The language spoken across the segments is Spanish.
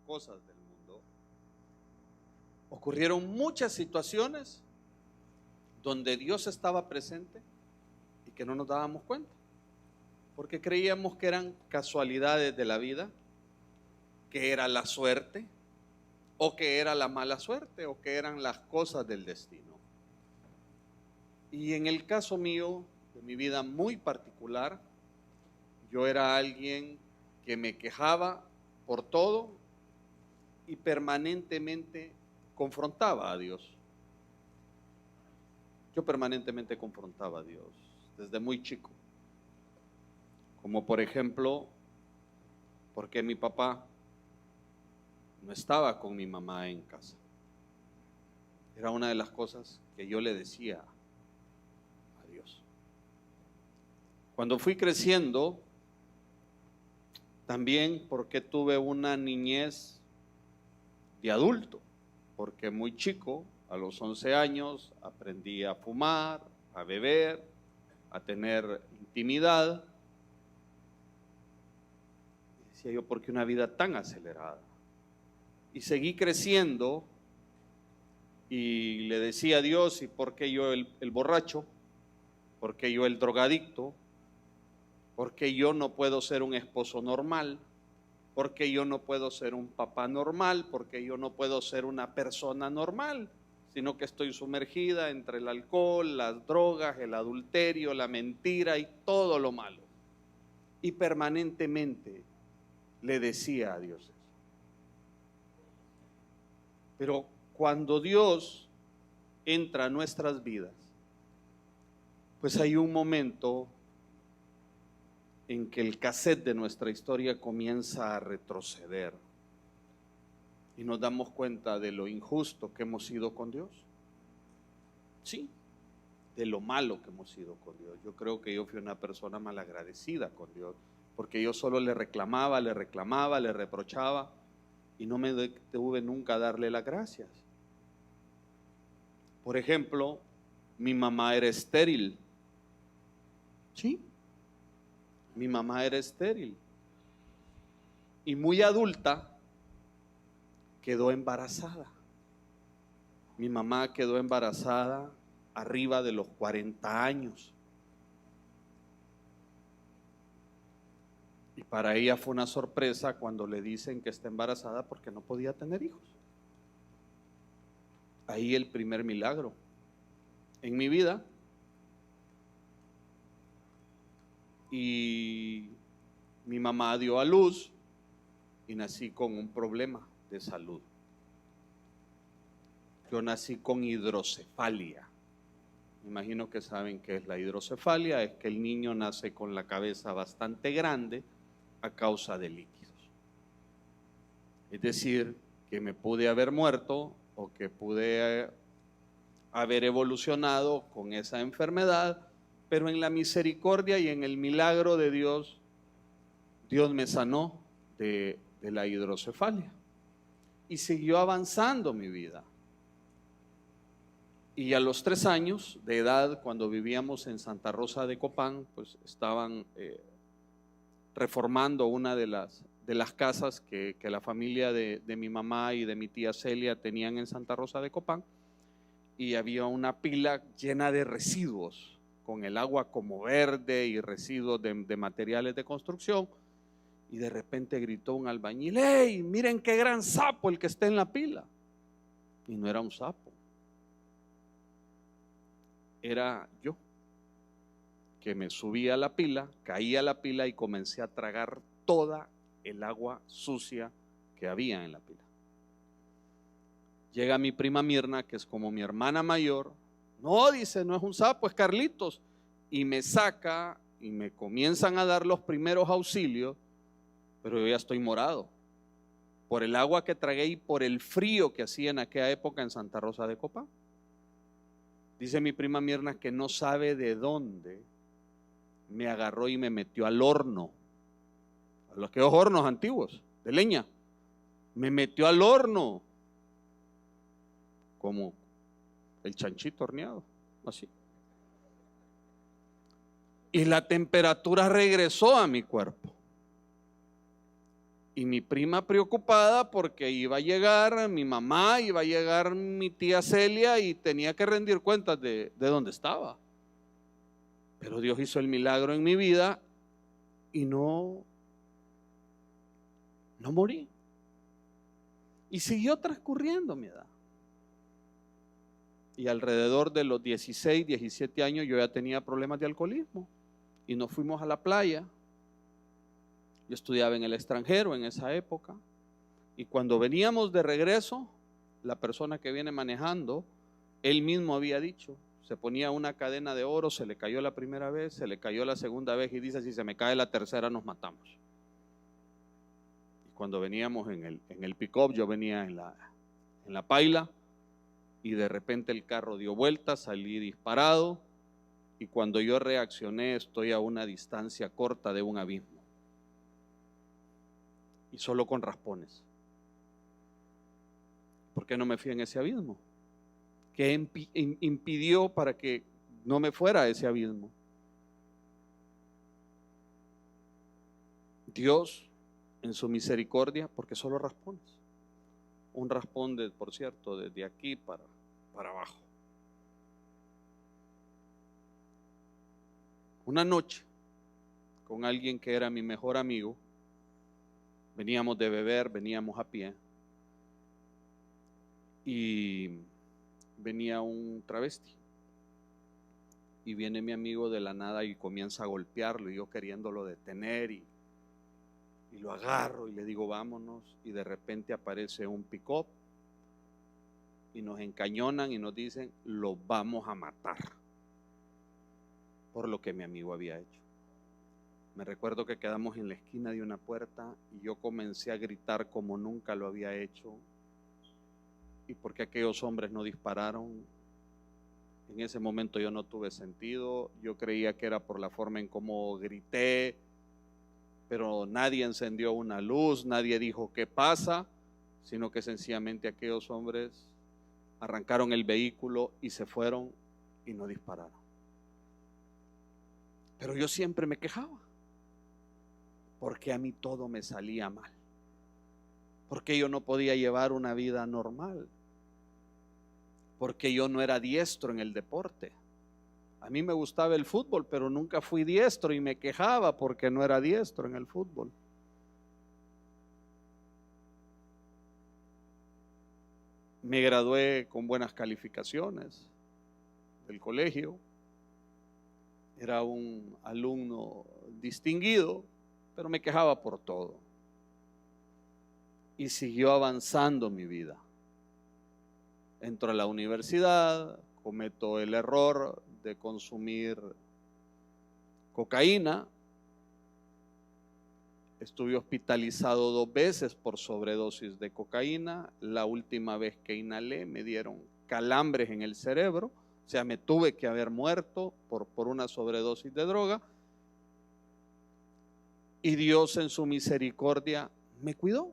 cosas del mundo, ocurrieron muchas situaciones donde Dios estaba presente y que no nos dábamos cuenta, porque creíamos que eran casualidades de la vida, que era la suerte, o que era la mala suerte, o que eran las cosas del destino. Y en el caso mío, de mi vida muy particular, yo era alguien que me quejaba por todo y permanentemente confrontaba a Dios. Yo permanentemente confrontaba a Dios desde muy chico. Como por ejemplo, ¿por qué mi papá no estaba con mi mamá en casa? Era una de las cosas que yo le decía a Dios. Cuando fui creciendo, también porque tuve una niñez de adulto, porque muy chico, a los 11 años, aprendí a fumar, a beber, a tener intimidad. Decía yo, ¿por qué una vida tan acelerada? Y seguí creciendo y le decía a Dios, ¿y por qué yo el borracho? ¿Por qué yo el drogadicto? ¿Por qué yo no puedo ser un esposo normal? ¿Por qué yo no puedo ser un papá normal? ¿Por qué yo no puedo ser una persona normal? Sino que estoy sumergida entre el alcohol, las drogas, el adulterio, la mentira y todo lo malo. Y permanentemente le decía a Dios eso. Pero cuando Dios entra a nuestras vidas, pues hay un momento en que el cassette de nuestra historia comienza a retroceder y nos damos cuenta de lo injusto que hemos sido con Dios. Sí, de lo malo que hemos sido con Dios. Yo creo que yo fui una persona malagradecida con Dios, porque yo solo le reclamaba, le reprochaba y no me detuve nunca a darle las gracias. Por ejemplo, mi mamá era estéril. Sí, mi mamá era estéril y muy adulta quedó embarazada. Mi mamá quedó embarazada arriba de los 40 años. Y para ella fue una sorpresa cuando le dicen que está embarazada porque no podía tener hijos. Ahí el primer milagro en mi vida. Y mi mamá dio a luz y nací con un problema de salud. Yo nací con hidrocefalia. Me imagino que saben qué es la hidrocefalia. Es que el niño nace con la cabeza bastante grande a causa de líquidos. Es decir, que me pude haber muerto o que pude haber evolucionado con esa enfermedad, pero en la misericordia y en el milagro de Dios, Dios me sanó de la hidrocefalia y siguió avanzando mi vida. Y a los 3 años de edad, cuando vivíamos en Santa Rosa de Copán, pues estaban reformando una de las casas que la familia de mi mamá y de mi tía Celia tenían en Santa Rosa de Copán, y había una pila llena de residuos, con el agua como verde y residuos de materiales de construcción, y de repente gritó un albañil: ¡Hey, miren qué gran sapo el que está en la pila! Y no era un sapo, era yo, que me subí a la pila, caí a la pila y comencé a tragar toda el agua sucia que había en la pila. Llega mi prima Mirna, que es como mi hermana mayor. No, dice, no es un sapo, es Carlitos. Y me saca y me comienzan a dar los primeros auxilios, pero yo ya estoy morado por el agua que tragué y por el frío que hacía en aquella época en Santa Rosa de Copán. Dice mi prima Mirna que no sabe de dónde me agarró y me metió al horno, a los que hornos antiguos de leña. Me metió al horno como el chanchito horneado, así. Y la temperatura regresó a mi cuerpo. Y mi prima preocupada porque iba a llegar mi mamá, iba a llegar mi tía Celia y tenía que rendir cuentas de dónde estaba. Pero Dios hizo el milagro en mi vida y no morí. Y siguió transcurriendo mi edad. Y alrededor de los 16, 17 años yo ya tenía problemas de alcoholismo. Y nos fuimos a la playa. Yo estudiaba en el extranjero en esa época. Y cuando veníamos de regreso, la persona que viene manejando, él mismo había dicho, se ponía una cadena de oro, se le cayó la primera vez, se le cayó la segunda vez y dice, si se me cae la tercera nos matamos. Y cuando veníamos en el pick-up, yo venía en la paila y de repente el carro dio vuelta, salí disparado y cuando yo reaccioné estoy a una distancia corta de un abismo y solo con raspones. ¿Por qué no me fui en ese abismo? ¿Qué impidió para que no me fuera a ese abismo? Dios, en su misericordia, porque solo raspones. Un raspón, por cierto, desde aquí para abajo. Una noche, con alguien que era mi mejor amigo, veníamos de beber, veníamos a pie, y venía un travesti. Y viene mi amigo de la nada y comienza a golpearlo, y yo queriéndolo detener, y lo agarro y le digo vámonos, y de repente aparece un pick-up y nos encañonan y nos dicen lo vamos a matar por lo que mi amigo había hecho. Me recuerdo que quedamos en la esquina de una puerta y yo comencé a gritar como nunca lo había hecho. ¿Y por qué aquellos hombres no dispararon? En ese momento yo no tuve sentido, yo creía que era por la forma en cómo grité, pero nadie encendió una luz, nadie dijo qué pasa, sino que sencillamente aquellos hombres arrancaron el vehículo y se fueron y no dispararon. Pero yo siempre me quejaba, porque a mí todo me salía mal, porque yo no podía llevar una vida normal, porque yo no era diestro en el deporte. A mí me gustaba el fútbol, pero nunca fui diestro y me quejaba porque no era diestro en el fútbol. Me gradué con buenas calificaciones del colegio. Era un alumno distinguido, pero me quejaba por todo. Y siguió avanzando mi vida. Entro a la universidad, cometo el error de consumir cocaína. Estuve hospitalizado 2 veces por sobredosis de cocaína. La última vez que inhalé me dieron calambres en el cerebro, o sea, me tuve que haber muerto por una sobredosis de droga. Y Dios en su misericordia me cuidó.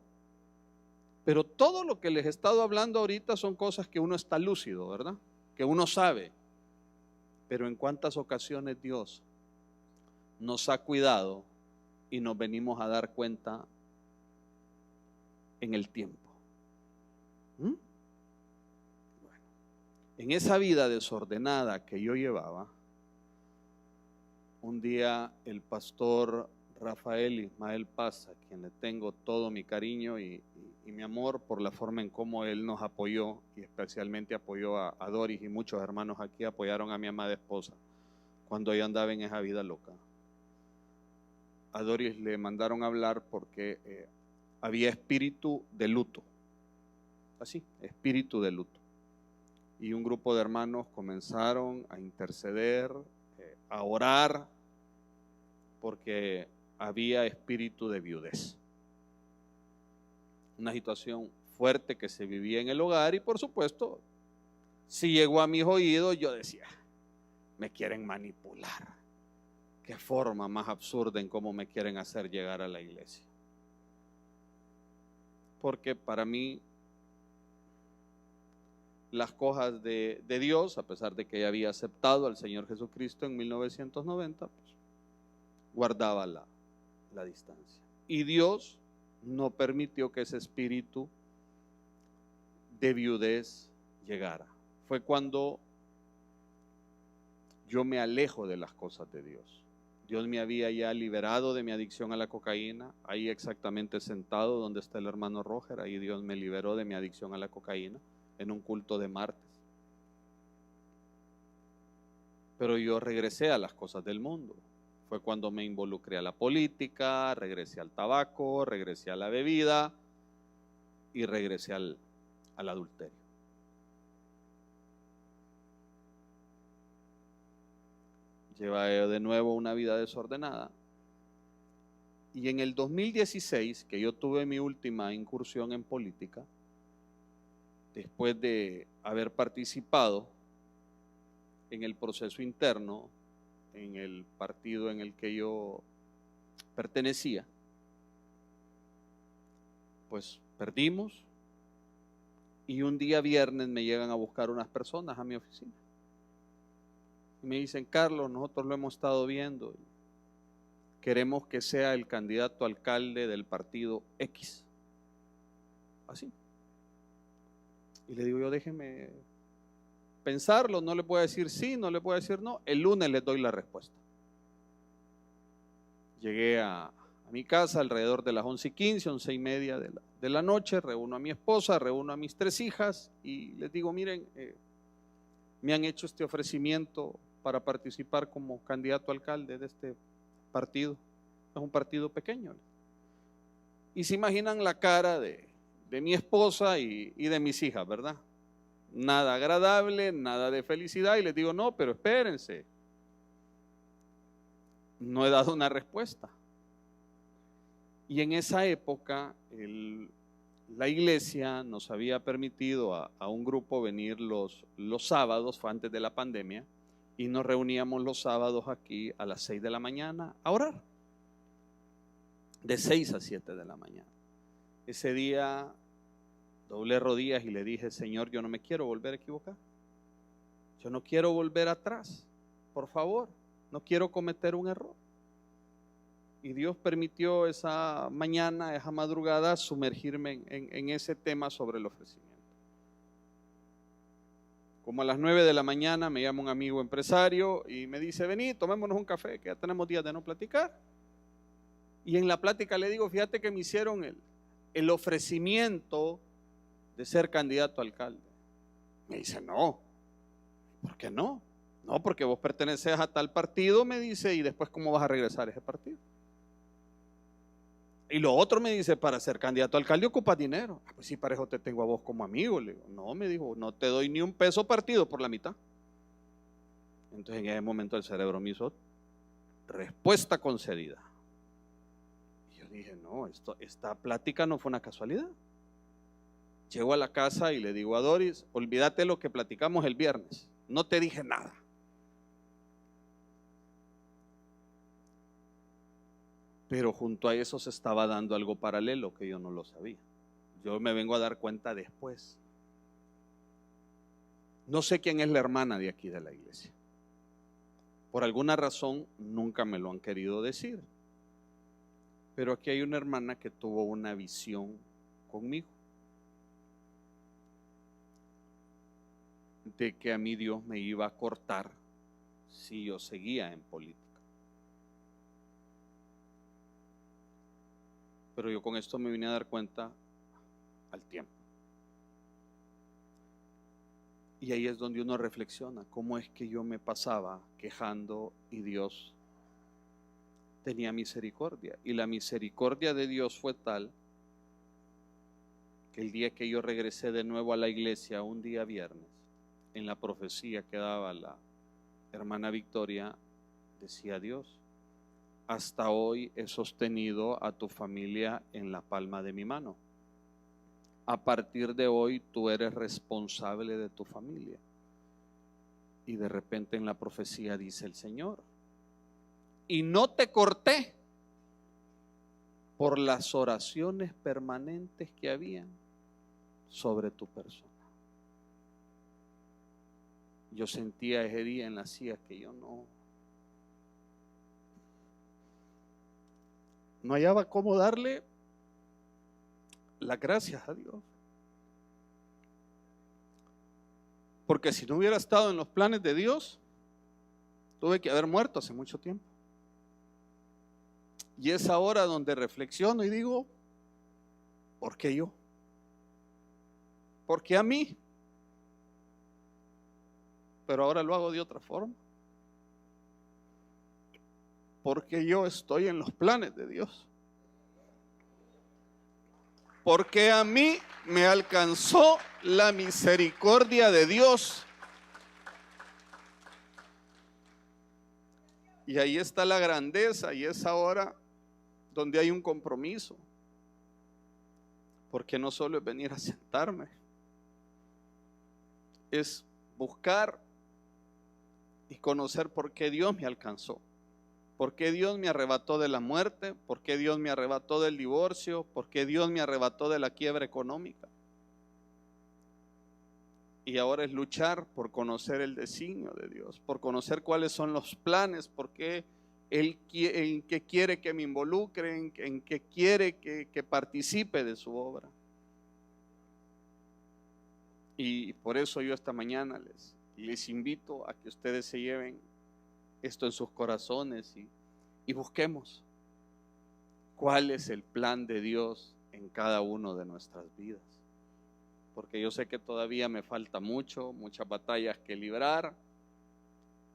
Pero todo lo que les he estado hablando ahorita son cosas que uno está lúcido, ¿verdad? Que uno sabe. Pero en cuántas ocasiones Dios nos ha cuidado y nos venimos a dar cuenta en el tiempo. Bueno, en esa vida desordenada que yo llevaba, un día el pastor Rafael Ismael Paz, a quien le tengo todo mi cariño y mi amor por la forma en cómo él nos apoyó, y especialmente apoyó a Doris, y muchos hermanos aquí apoyaron a mi amada esposa cuando ella andaba en esa vida loca. A Doris le mandaron a hablar porque había espíritu de luto, así, espíritu de luto. Y un grupo de hermanos comenzaron a interceder, a orar, porque había espíritu de viudez. Una situación fuerte que se vivía en el hogar, y por supuesto, si llegó a mis oídos, yo decía, me quieren manipular. Qué forma más absurda en cómo me quieren hacer llegar a la iglesia. Porque para mí, las cosas de Dios, a pesar de que ya había aceptado al Señor Jesucristo en 1990, pues, guardaba la distancia. Y Dios no permitió que ese espíritu de viudez llegara. Fue cuando yo me alejo de las cosas de Dios. Dios me había ya liberado de mi adicción a la cocaína, ahí exactamente sentado donde está el hermano Roger, ahí Dios me liberó de mi adicción a la cocaína en un culto de martes. Pero yo regresé a las cosas del mundo. Fue cuando me involucré a la política, regresé al tabaco, regresé a la bebida y regresé al adulterio. Lleva de nuevo una vida desordenada. Y en el 2016, que yo tuve mi última incursión en política, después de haber participado en el proceso interno, en el partido en el que yo pertenecía, pues perdimos y un día viernes me llegan a buscar unas personas a mi oficina y me dicen: Carlos, nosotros lo hemos estado viendo, queremos que sea el candidato a alcalde del partido X. Así. Y le digo yo: déjeme pensarlo, no le puedo decir sí, no le puedo decir no, el lunes les doy la respuesta. Llegué a mi casa alrededor de las 11:15, 11:30 de la noche, reúno a mi esposa, reúno a mis 3 hijas y les digo: miren, me han hecho este ofrecimiento para participar como candidato a alcalde de este partido. Es un partido pequeño. Y se imaginan la cara de mi esposa y de mis hijas, ¿verdad? Nada agradable, nada de felicidad. Y les digo: no, pero espérense, no he dado una respuesta. Y en esa época la iglesia nos había permitido a un grupo venir los sábados, fue antes de la pandemia, y nos reuníamos los sábados aquí a las 6 de la mañana a orar, de 6 a 7 de la mañana. Ese día doblé rodillas y le dije: Señor, yo no me quiero volver a equivocar, yo no quiero volver atrás, por favor, no quiero cometer un error. Y Dios permitió esa mañana, esa madrugada, sumergirme en ese tema sobre el ofrecimiento. Como a las 9 de la mañana me llama un amigo empresario y me dice: vení, tomémonos un café, que ya tenemos días de no platicar. Y en la plática le digo: fíjate que me hicieron el ofrecimiento de ser candidato a alcalde. Me dice: no, ¿por qué no? No, porque vos perteneces a tal partido, me dice, y después ¿cómo vas a regresar a ese partido? Y lo otro me dice: para ser candidato a alcalde ocupas dinero. Pues sí, para eso te tengo a vos como amigo. Le digo: no, me dijo, no te doy ni un peso partido por la mitad. Entonces en ese momento el cerebro me hizo respuesta concedida. Y yo dije: no, esta plática no fue una casualidad. Llego a la casa y le digo a Doris: olvídate lo que platicamos el viernes, no te dije nada. Pero junto a eso se estaba dando algo paralelo que yo no lo sabía. Yo me vengo a dar cuenta después. No sé quién es la hermana de aquí de la iglesia. Por alguna razón nunca me lo han querido decir. Pero aquí hay una hermana que tuvo una visión conmigo de que a mí Dios me iba a cortar si yo seguía en política. Pero yo con esto me vine a dar cuenta al tiempo. Y ahí es donde uno reflexiona: cómo es que yo me pasaba quejando y Dios tenía misericordia. Y la misericordia de Dios fue tal que el día que yo regresé de nuevo a la iglesia, un día viernes, en la profecía que daba la hermana Victoria, decía Dios: hasta hoy he sostenido a tu familia en la palma de mi mano. A partir de hoy tú eres responsable de tu familia. Y de repente en la profecía dice el Señor: y no te corté por las oraciones permanentes que habían sobre tu persona. Yo sentía ese día en la silla que yo no hallaba cómo darle las gracias a Dios. Porque si no hubiera estado en los planes de Dios, tuve que haber muerto hace mucho tiempo. Y es ahora donde reflexiono y digo, ¿por qué yo? ¿Por qué a mí? Pero ahora lo hago de otra forma. Porque yo estoy en los planes de Dios. Porque a mí me alcanzó la misericordia de Dios. Y ahí está la grandeza, y es ahora donde hay un compromiso. Porque no solo es venir a sentarme, es buscar y conocer por qué Dios me alcanzó. ¿Por qué Dios me arrebató de la muerte? ¿Por qué Dios me arrebató del divorcio? ¿Por qué Dios me arrebató de la quiebra económica? Y ahora es luchar por conocer el designio de Dios, por conocer cuáles son los planes, por qué Él en qué quiere que me involucre, en qué quiere que participe de su obra. Y por eso yo esta mañana les invito a que ustedes se lleven esto en sus corazones y busquemos cuál es el plan de Dios en cada uno de nuestras vidas. Porque yo sé que todavía me falta muchas batallas que librar,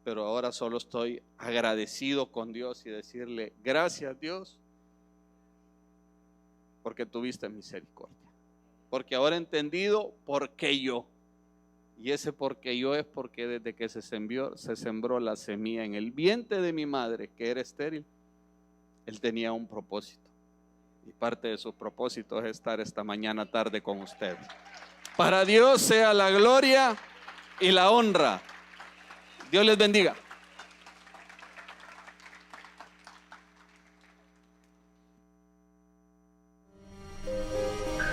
pero ahora solo estoy agradecido con Dios y decirle, gracias Dios, porque tuviste misericordia. Porque ahora he entendido por qué yo. Y ese porque yo es porque desde que se sembró la semilla en el vientre de mi madre, que era estéril, Él tenía un propósito. Y parte de sus propósitos es estar esta mañana tarde con ustedes. Para Dios sea la gloria y la honra. Dios les bendiga.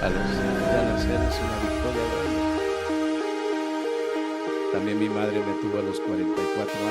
A los 50 nacer es una victoria grande. También mi madre me tuvo a los 44 años.